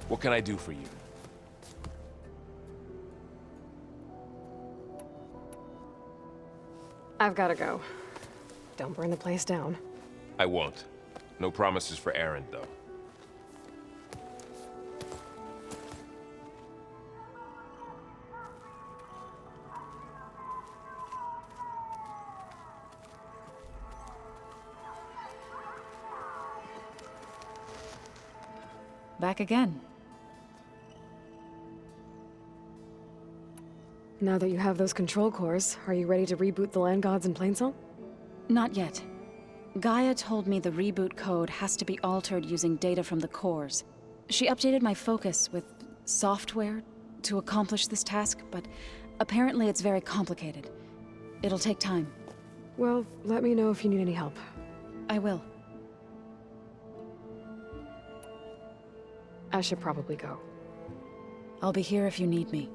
What can I do for you? I've gotta go. Don't burn the place down. I won't. No promises for Aaron, though. Back again. Now that you have those control cores, are you ready to reboot the land gods in Plainsong? Not yet. Gaia told me the reboot code has to be altered using data from the cores. She updated my focus with software to accomplish this task, but apparently it's very complicated. It'll take time. Well, let me know if you need any help. I will. I should probably go. I'll be here if you need me.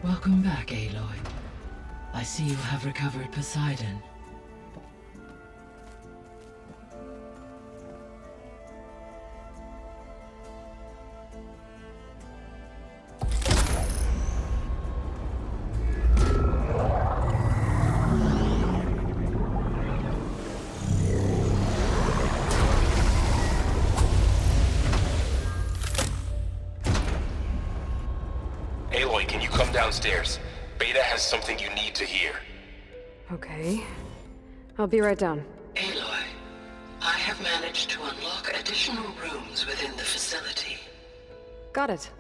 Welcome back, Aloy. I see you have recovered Poseidon. Aloy, can you come downstairs? Beta has something you need to hear. Okay. I'll be right down. Aloy, I have managed to unlock additional rooms within the facility. Got it.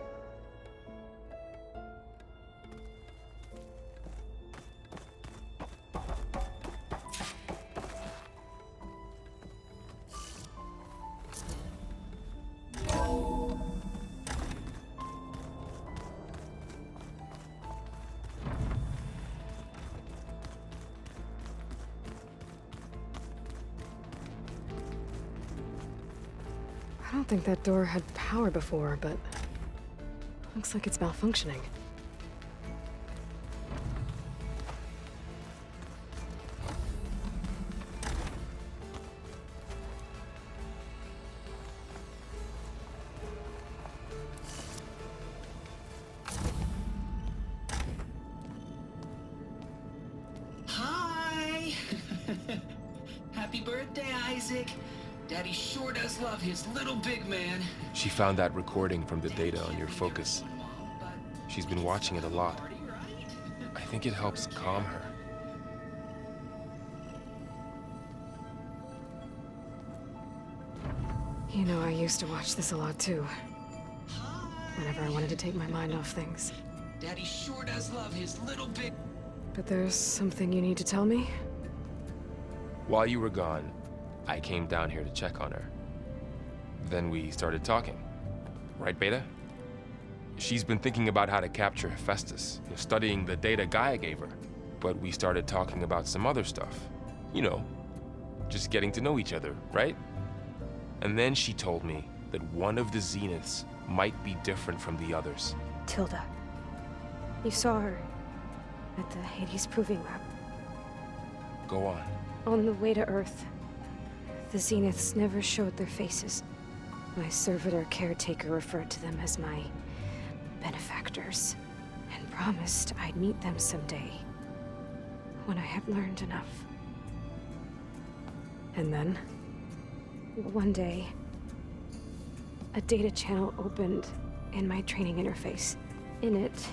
I don't think that door had power before, but looks like it's malfunctioning. Hi! Happy birthday, Isaac. Daddy sure does love his little big man. She found that recording from the data on your focus. She's been watching it a lot. I think it helps calm her. You know, I used to watch this a lot too. Whenever I wanted to take my mind off things. Daddy sure does love his little big... But there's something you need to tell me? While you were gone, I came down here to check on her. Then we started talking. Right, Beta? She's been thinking about how to capture Hephaestus, studying the data Gaia gave her. But we started talking about some other stuff. You know, just getting to know each other, right? And then she told me that one of the Zeniths might be different from the others. Tilda. You saw her at the Hades Proving Lab. Go on. On the way to Earth. The Zeniths never showed their faces. My servitor caretaker referred to them as my benefactors, and promised I'd meet them someday, when I had learned enough. And then? One day, a data channel opened in my training interface. In it,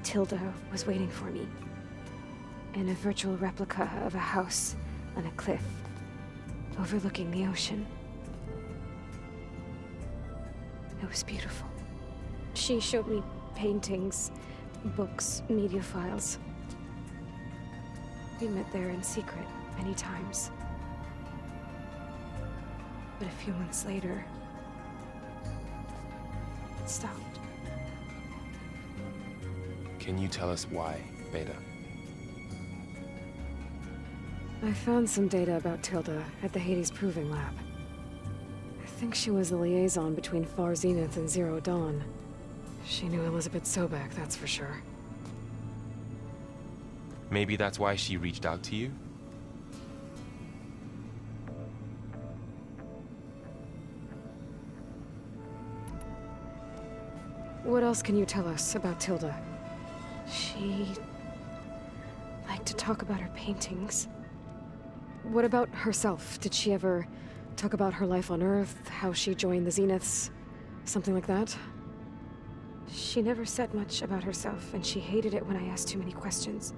Tilda was waiting for me, in a virtual replica of a house on a cliff overlooking the ocean. It was beautiful. She showed me paintings, books, media files. We met there in secret many times. But a few months later, it stopped. Can you tell us why, Beta? I found some data about Tilda at the Hades Proving Lab. I think she was the liaison between Far Zenith and Zero Dawn. She knew Elizabeth Sobek, that's for sure. Maybe that's why she reached out to you? What else can you tell us about Tilda? She liked to talk about her paintings. What about herself? Did she ever talk about her life on Earth, how she joined the Zeniths, something like that? She never said much about herself, and she hated it when I asked too many questions.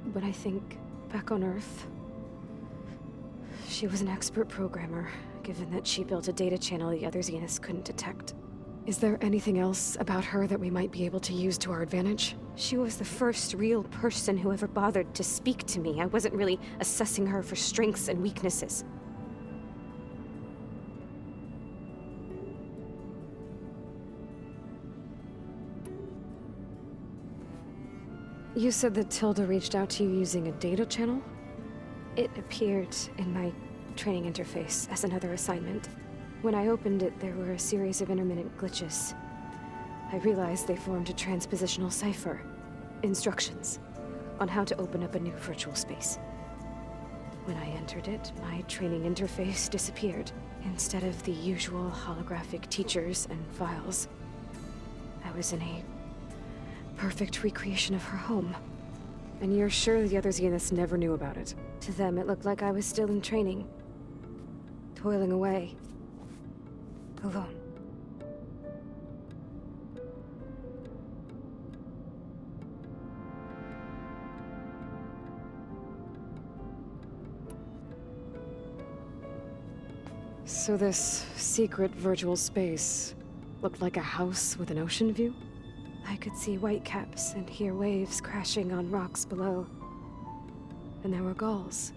But I think, back on Earth, she was an expert programmer, given that she built a data channel the other Zeniths couldn't detect. Is there anything else about her that we might be able to use to our advantage? She was the first real person who ever bothered to speak to me. I wasn't really assessing her for strengths and weaknesses. You said that Tilda reached out to you using a data channel? It appeared in my training interface as another assignment. When I opened it, there were a series of intermittent glitches. I realized they formed a transpositional cipher. Instructions on how to open up a new virtual space. When I entered it, my training interface disappeared. Instead of the usual holographic teachers and files, I was in a perfect recreation of her home. And you're sure the other Zeniths never knew about it? To them, it looked like I was still in training. Toiling away. Alone. So this secret virtual space looked like a house with an ocean view? I could see whitecaps and hear waves crashing on rocks below. And there were gulls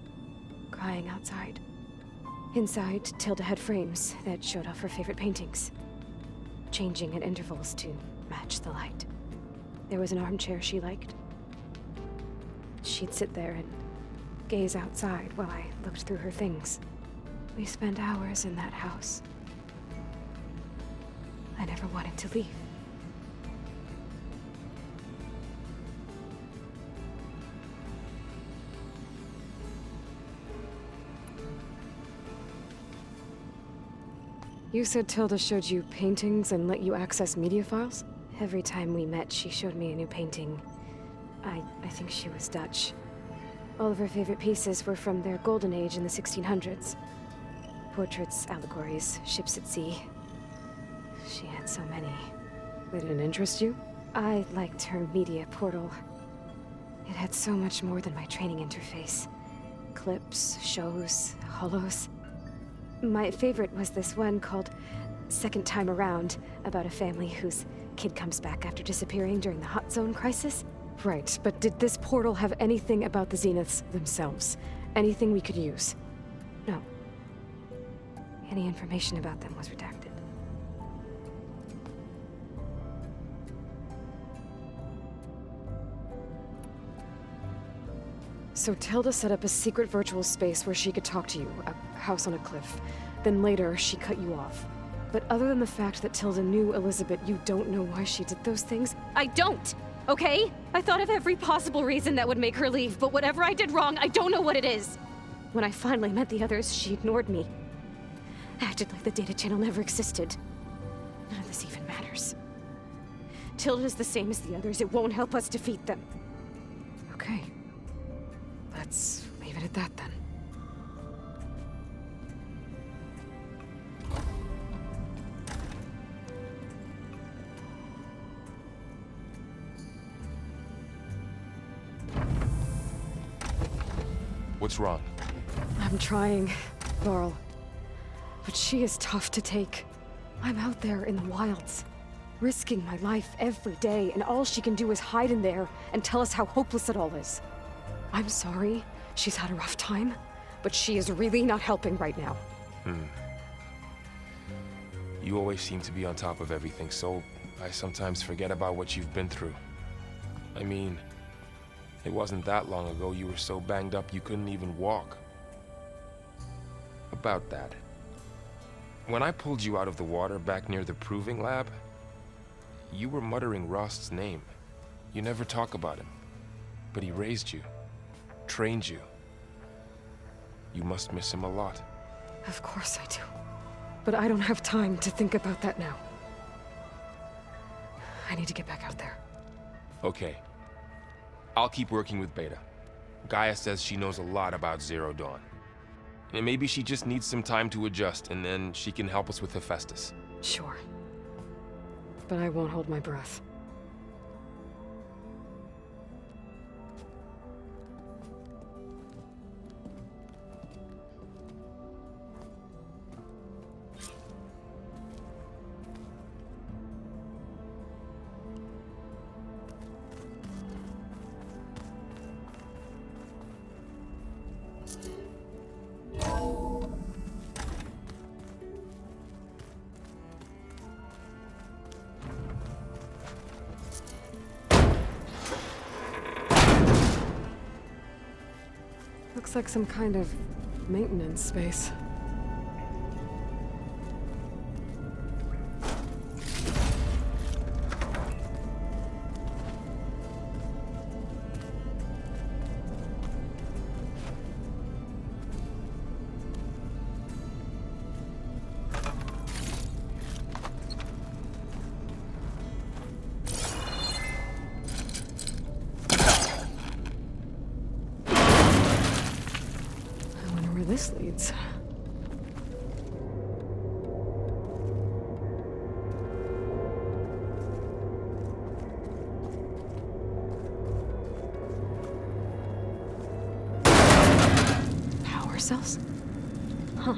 crying outside. Inside, Tilda had frames that showed off her favorite paintings, changing at intervals to match the light. There was an armchair she liked. She'd sit there and gaze outside while I looked through her things. We spent hours in that house. I never wanted to leave. You said Tilda showed you paintings and let you access media files? Every time we met, she showed me a new painting. I think she was Dutch. All of her favorite pieces were from their golden age in the 1600s. Portraits, allegories, ships at sea. She had so many. They didn't interest you? I liked her media portal. It had so much more than my training interface. Clips, shows, holos. My favorite was this one called Second Time Around, about a family whose kid comes back after disappearing during the Hot Zone crisis. Right, but did this portal have anything about the Zeniths themselves? Anything we could use? No. Any information about them was redacted. So Tilda set up a secret virtual space where she could talk to you, a house on a cliff. Then later, she cut you off. But other than the fact that Tilda knew Elizabeth, you don't know why she did those things? I don't! Okay? I thought of every possible reason that would make her leave, but whatever I did wrong, I don't know what it is. When I finally met the others, she ignored me. Acted like the data channel never existed. None of this even matters. Tilda's the same as the others. It won't help us defeat them. Okay. Let's leave it at that then. What's wrong? I'm trying, Varl. But she is tough to take. I'm out there in the wilds, risking my life every day, and all she can do is hide in there and tell us how hopeless it all is. I'm sorry, she's had a rough time, but she is really not helping right now. You always seem to be on top of everything, so I sometimes forget about what you've been through. I mean, it wasn't that long ago you were so banged up you couldn't even walk. About that. When I pulled you out of the water back near the proving lab, you were muttering Rost's name. You never talk about him, but he raised you, trained you. You must miss him a lot. Of course I do. But I don't have time to think about that now. I need to get back out there. Okay. I'll keep working with Beta. Gaia says she knows a lot about Zero Dawn. And maybe she just needs some time to adjust, and then she can help us with Hephaestus. Sure. But I won't hold my breath. Looks like some kind of maintenance space. this leads. Power cells? Huh.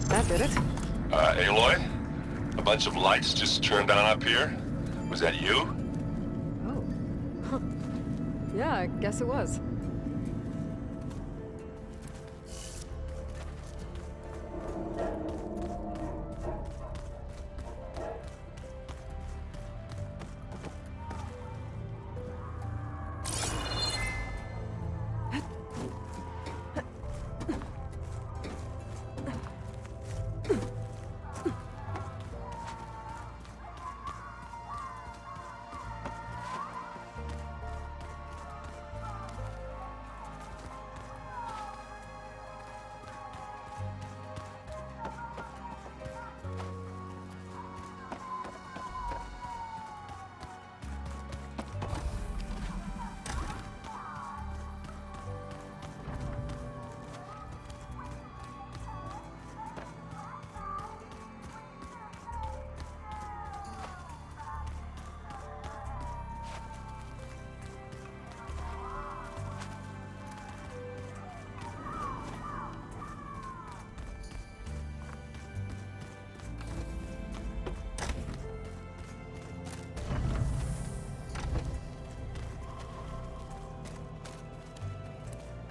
That did it. Aloy? A bunch of lights just turned on up here? Was that you? Oh. Huh. Yeah, I guess it was.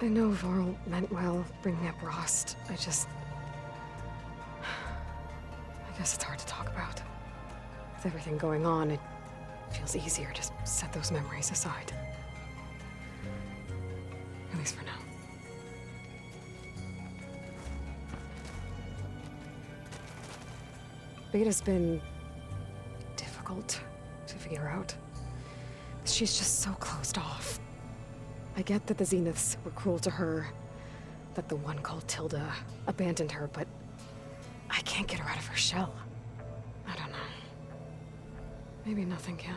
I know Varl meant well, bringing up Rost. I guess it's hard to talk about. With everything going on, it feels easier to set those memories aside. At least for now. Beta's been difficult to figure out. She's just so closed off. I get that the Zeniths were cruel to her, that the one called Tilda abandoned her, but I can't get her out of her shell. I don't know. Maybe nothing can.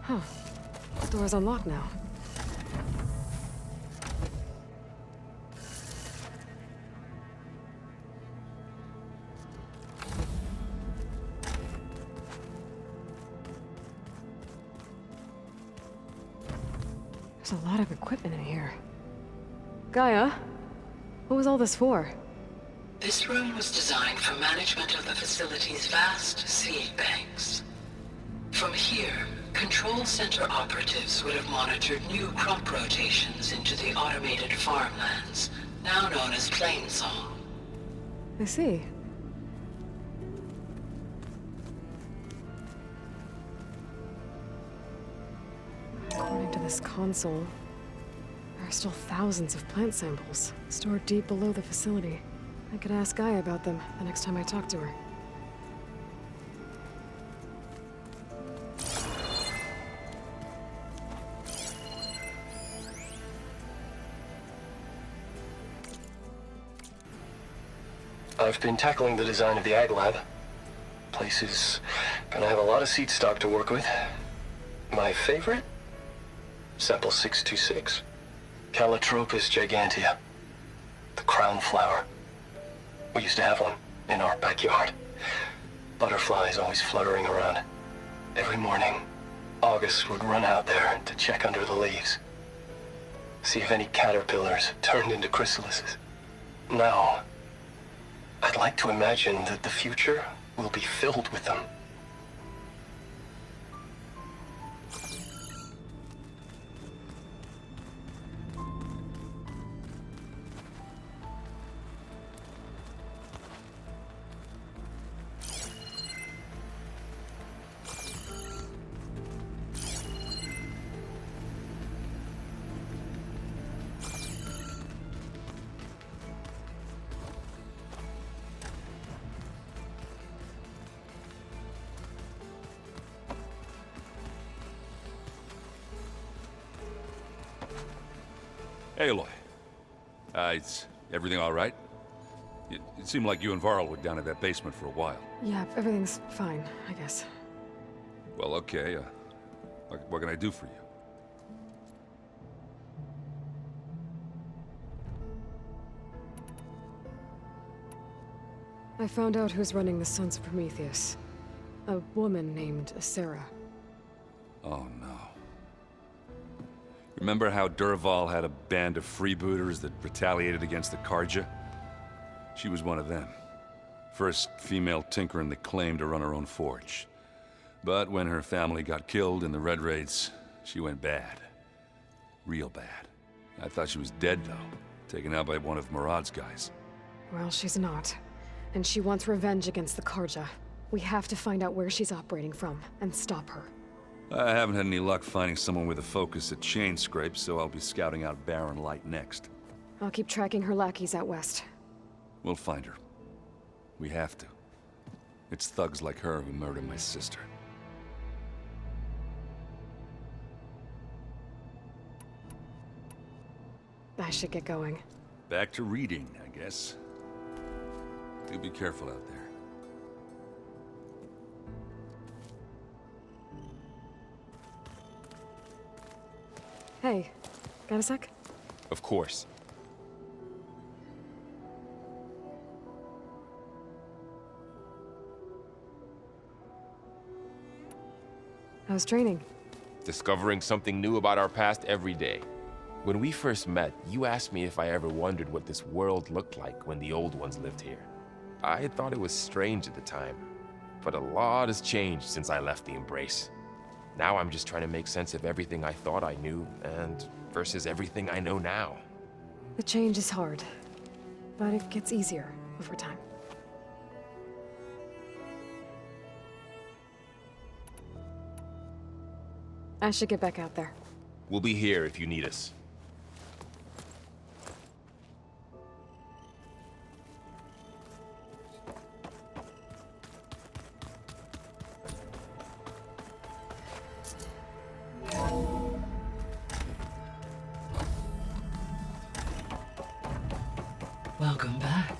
Huh. The door's unlocked now. There's a lot of equipment in here. Gaia, what was all this for? This room was designed for management of the facility's vast seed banks. From here, control center operatives would have monitored new crop rotations into the automated farmlands, now known as Plainsong. I see. According to this console, there are still thousands of plant samples stored deep below the facility. I could ask Gaia about them the next time I talk to her. I've been tackling the design of the Ag Lab. Place is gonna have a lot of seed stock to work with. My favorite? Sample 626. Calotropis gigantea. The crown flower. We used to have one in our backyard. Butterflies always fluttering around. Every morning, August would run out there to check under the leaves. See if any caterpillars turned into chrysalises. Now, I'd like to imagine that the future will be filled with them. Hey, Aloy. Is everything all right? It seemed like you and Varl were down at that basement for a while. Yeah, everything's fine, I guess. Well, okay. What can I do for you? I found out who's running the Sons of Prometheus. A woman named Sarah. Oh, no. Remember how Durval had a band of freebooters that retaliated against the Karja? She was one of them. First female tinker in the claim to run her own forge. But when her family got killed in the Red Raids, she went bad. Real bad. I thought she was dead, though. Taken out by one of Murad's guys. Well, she's not. And she wants revenge against the Karja. We have to find out where she's operating from, and stop her. I haven't had any luck finding someone with a focus at chain scrapes, so I'll be scouting out Barren Light next. I'll keep tracking her lackeys out west. We'll find her. We have to. It's thugs like her who murdered my sister. I should get going. Back to reading, I guess. Do be careful out there. Hey, got a sec? Of course. How's training? Discovering something new about our past every day. When we first met, you asked me if I ever wondered what this world looked like when the old ones lived here. I thought it was strange at the time, but a lot has changed since I left the Embrace. Now I'm just trying to make sense of everything I thought I knew, and versus everything I know now. The change is hard, but it gets easier over time. I should get back out there. We'll be here if you need us. Welcome back.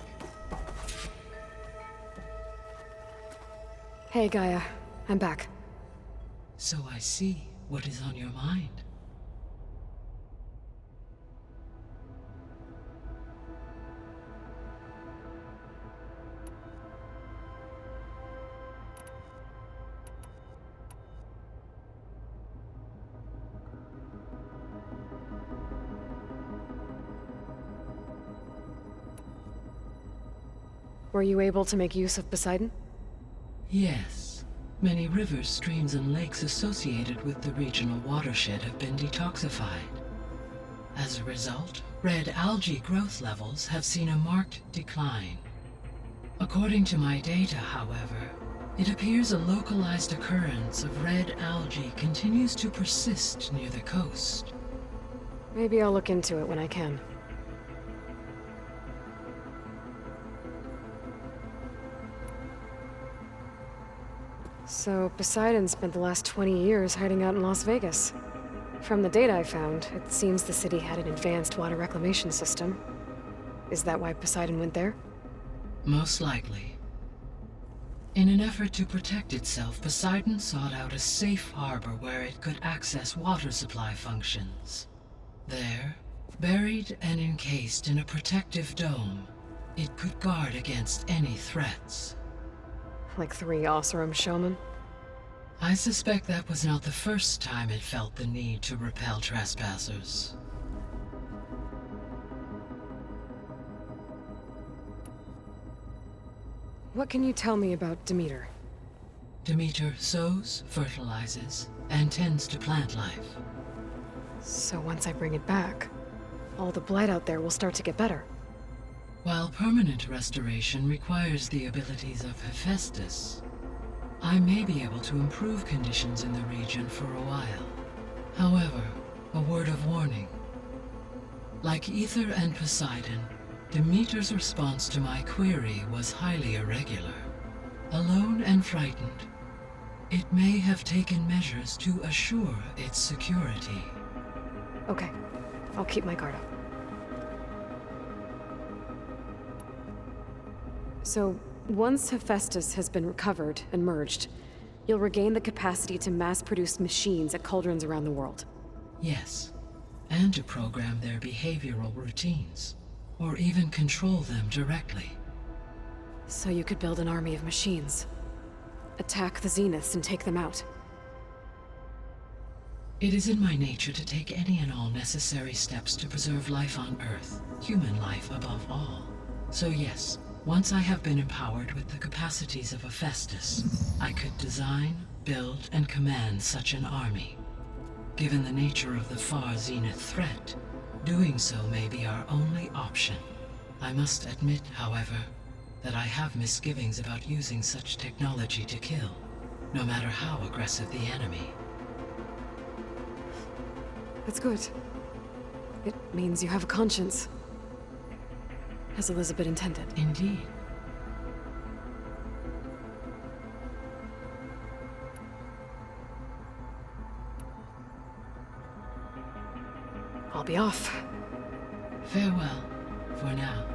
Hey, Gaia. I'm back. So I see what is on your mind. Were you able to make use of Poseidon? Yes. Many rivers, streams, and lakes associated with the regional watershed have been detoxified. As a result, red algae growth levels have seen a marked decline. According to my data, however, it appears a localized occurrence of red algae continues to persist near the coast. Maybe I'll look into it when I can. So, Poseidon spent the last 20 years hiding out in Las Vegas. From the data I found, it seems the city had an advanced water reclamation system. Is that why Poseidon went there? Most likely. In an effort to protect itself, Poseidon sought out a safe harbor where it could access water supply functions. There, buried and encased in a protective dome, it could guard against any threats. Like 3 Oseram showmen? I suspect that was not the first time it felt the need to repel trespassers. What can you tell me about Demeter? Demeter sows, fertilizes, and tends to plant life. So once I bring it back, all the blight out there will start to get better. While permanent restoration requires the abilities of Hephaestus, I may be able to improve conditions in the region for a while. However, a word of warning. Like Ether and Poseidon, Demeter's response to my query was highly irregular. Alone and frightened, it may have taken measures to assure its security. Okay, I'll keep my guard up. So, once Hephaestus has been recovered and merged, you'll regain the capacity to mass-produce machines at cauldrons around the world. Yes, and to program their behavioral routines, or even control them directly. So you could build an army of machines, attack the Zeniths and take them out. It is in my nature to take any and all necessary steps to preserve life on Earth, human life above all. So yes, once I have been empowered with the capacities of Hephaestus, I could design, build, and command such an army. Given the nature of the far Zenith threat, doing so may be our only option. I must admit, however, that I have misgivings about using such technology to kill, no matter how aggressive the enemy. That's good. It means you have a conscience. As Elizabeth intended. Indeed. I'll be off. Farewell, for now.